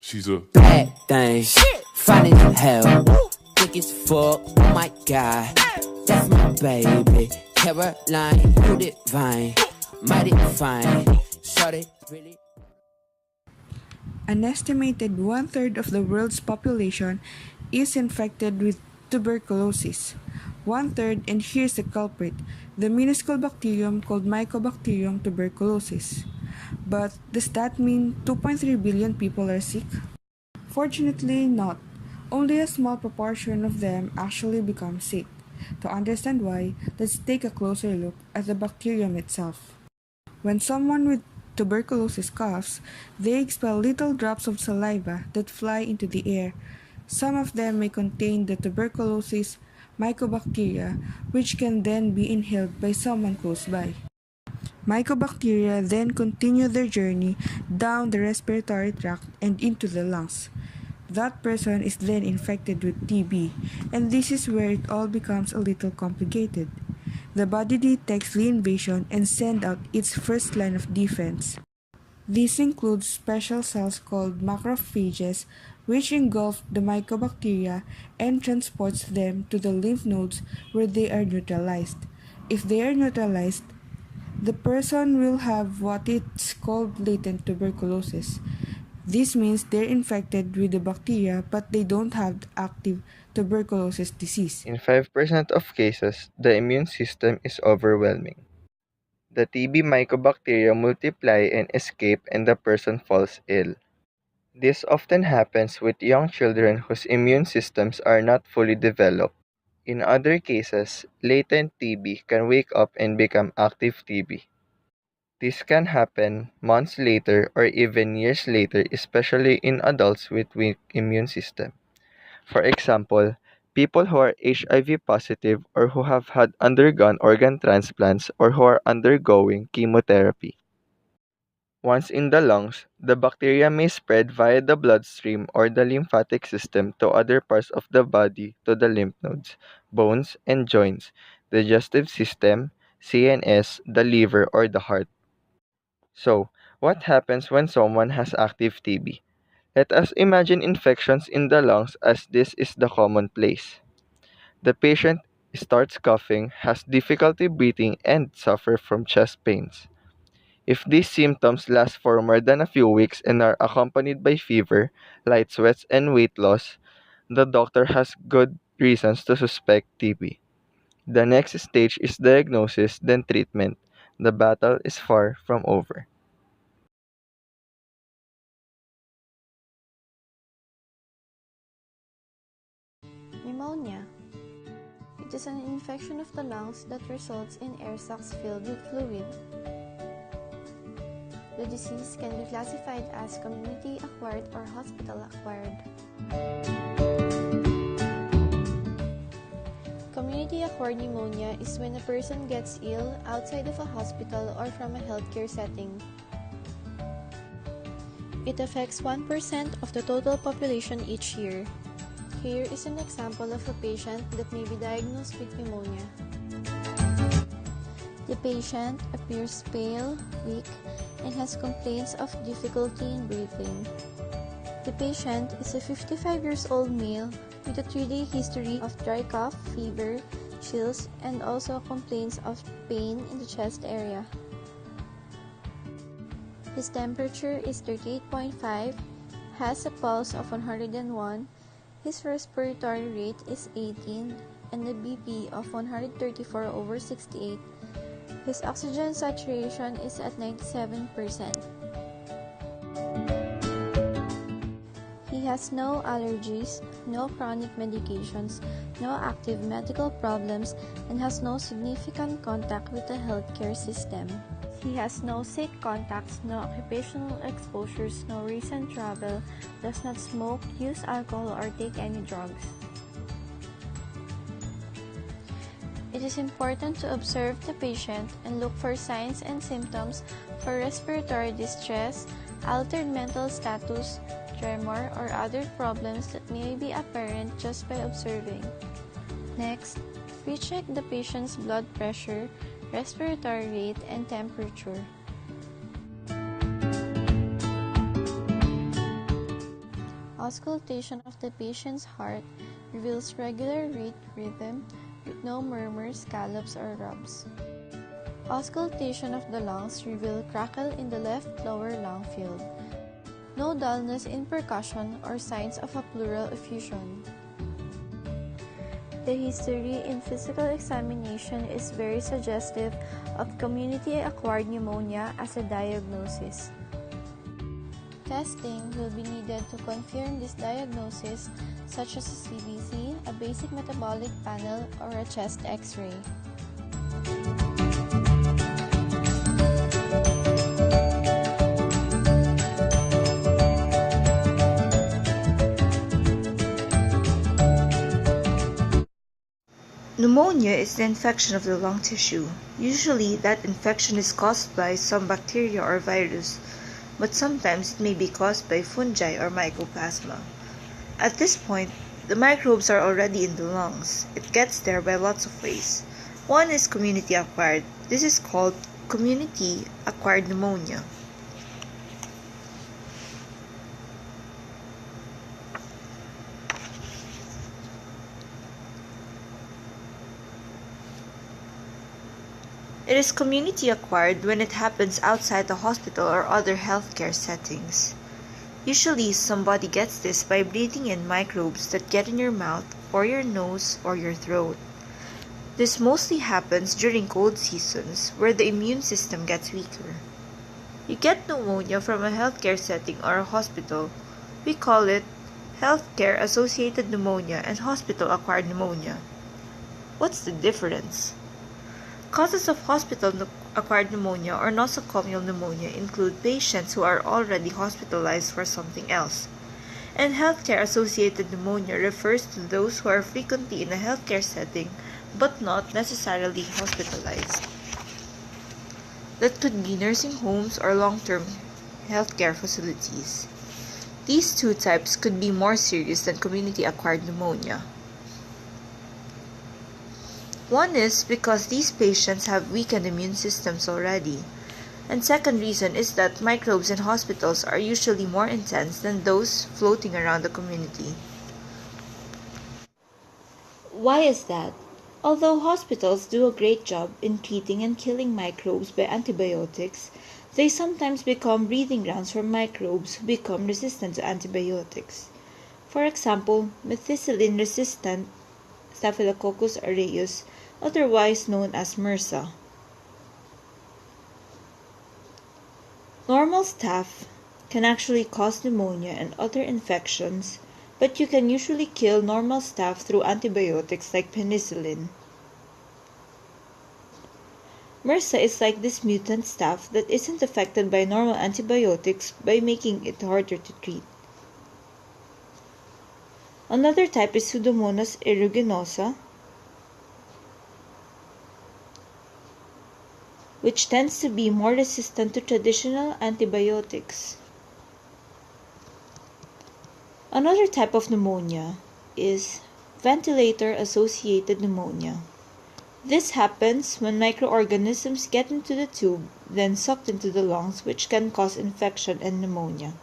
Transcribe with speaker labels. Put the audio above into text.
Speaker 1: She's a
Speaker 2: bad thing. Fine as hell. Thick as fuck. Oh my god. That's my baby. Caroline, you divine. Mighty fine. Shorty, really.
Speaker 3: An estimated one-third of the world's population is infected with tuberculosis. One-third, and here's the culprit, the minuscule bacterium called Mycobacterium tuberculosis. But does that mean 2.3 billion people are sick? Fortunately not. Only a small proportion of them actually become sick. To understand why, let's take a closer look at the bacterium itself. When someone with tuberculosis coughs, they expel little drops of saliva that fly into the air. Some of them may contain the tuberculosis mycobacteria, which can then be inhaled by someone close by. Mycobacteria then continue their journey down the respiratory tract and into the lungs. That person is then infected with TB, and this is where it all becomes a little complicated. The body detects the invasion and sends out its first line of defense. This includes special cells called macrophages, which engulf the mycobacteria and transports them to the lymph nodes where they are neutralized. If they are neutralized, the person will have what is called latent tuberculosis. This means they're infected with the bacteria but they don't have active tuberculosis disease.
Speaker 4: In 5% of cases, the immune system is overwhelming. The TB mycobacteria multiply and escape, and the person falls ill. This often happens with young children whose immune systems are not fully developed. In other cases, latent TB can wake up and become active TB. This can happen months later or even years later, especially in adults with weak immune system. For example, people who are HIV positive or who have had undergone organ transplants or who are undergoing chemotherapy. Once in the lungs, the bacteria may spread via the bloodstream or the lymphatic system to other parts of the body, to the lymph nodes, bones, and joints, the digestive system, CNS, the liver, or the heart. So, what happens when someone has active TB? Let us imagine infections in the lungs, as this is the commonplace. The patient starts coughing, has difficulty breathing, and suffer from chest pains. If these symptoms last for more than a few weeks and are accompanied by fever, light sweats, and weight loss, the doctor has good reasons to suspect TB. The next stage is diagnosis, then treatment. The battle is far from over.
Speaker 5: Pneumonia. It is an infection of the lungs that results in air sacs filled with fluid. The disease can be classified as community-acquired or hospital-acquired. Community-acquired pneumonia is when a person gets ill outside of a hospital or from a healthcare setting. It affects 1% of the total population each year. Here is an example of a patient that may be diagnosed with pneumonia. The patient appears pale, weak, and has complaints of difficulty in breathing. The patient is a 55 years old male with a 3-day history of dry cough, fever, chills, and also complaints of pain in the chest area. His temperature is 38.5, has a pulse of 101, his respiratory rate is 18, and a BP of 134/68. His oxygen saturation is at 97%. He has no allergies, no chronic medications, no active medical problems, and has no significant contact with the healthcare system. He has no sick contacts, no occupational exposures, no recent travel, does not smoke, use alcohol, or take any drugs. It is important to observe the patient and look for signs and symptoms for respiratory distress, altered mental status, tremor, or other problems that may be apparent just by observing. Next, recheck the patient's blood pressure, respiratory rate, and temperature. Auscultation of the patient's heart reveals regular rhythm with no murmurs, scallops, or rubs. Auscultation of the lungs reveal crackle in the left lower lung field. No dullness in percussion or signs of a pleural effusion. The history in physical examination is very suggestive of community-acquired pneumonia as a diagnosis. Testing will be needed to confirm this diagnosis, such as a CBC, a basic metabolic panel, or a chest X-ray.
Speaker 1: Pneumonia is the infection of the lung tissue. Usually, that infection is caused by some bacteria or virus, but sometimes it may be caused by fungi or mycoplasma. At this point, the microbes are already in the lungs. It gets there by lots of ways. One is community-acquired. This is called community-acquired pneumonia. It is community-acquired when it happens outside the hospital or other healthcare settings. Usually, somebody gets this by breathing in microbes that get in your mouth or your nose or your throat. This mostly happens during cold seasons where the immune system gets weaker. You get pneumonia from a healthcare setting or a hospital. We call it healthcare-associated pneumonia and hospital-acquired pneumonia. What's the difference? Causes of hospital-acquired pneumonia or nosocomial pneumonia include patients who are already hospitalized for something else, and healthcare-associated pneumonia refers to those who are frequently in a healthcare setting but not necessarily hospitalized. That could be nursing homes or long-term healthcare facilities. These two types could be more serious than community-acquired pneumonia. One is because these patients have weakened immune systems already, and second reason is that microbes in hospitals are usually more intense than those floating around the community. Why is that? Although hospitals do a great job in treating and killing microbes by antibiotics, they sometimes become breeding grounds for microbes who become resistant to antibiotics. For example, methicillin-resistant Staphylococcus aureus, otherwise known as MRSA. Normal staph can actually cause pneumonia and other infections, but you can usually kill normal staph through antibiotics like penicillin. MRSA is like this mutant staph that isn't affected by normal antibiotics by making it harder to treat. Another type is Pseudomonas aeruginosa, which tends to be more resistant to traditional antibiotics. Another type of pneumonia is ventilator-associated pneumonia. This happens when microorganisms get into the tube, then sucked into the lungs, which can cause infection and pneumonia.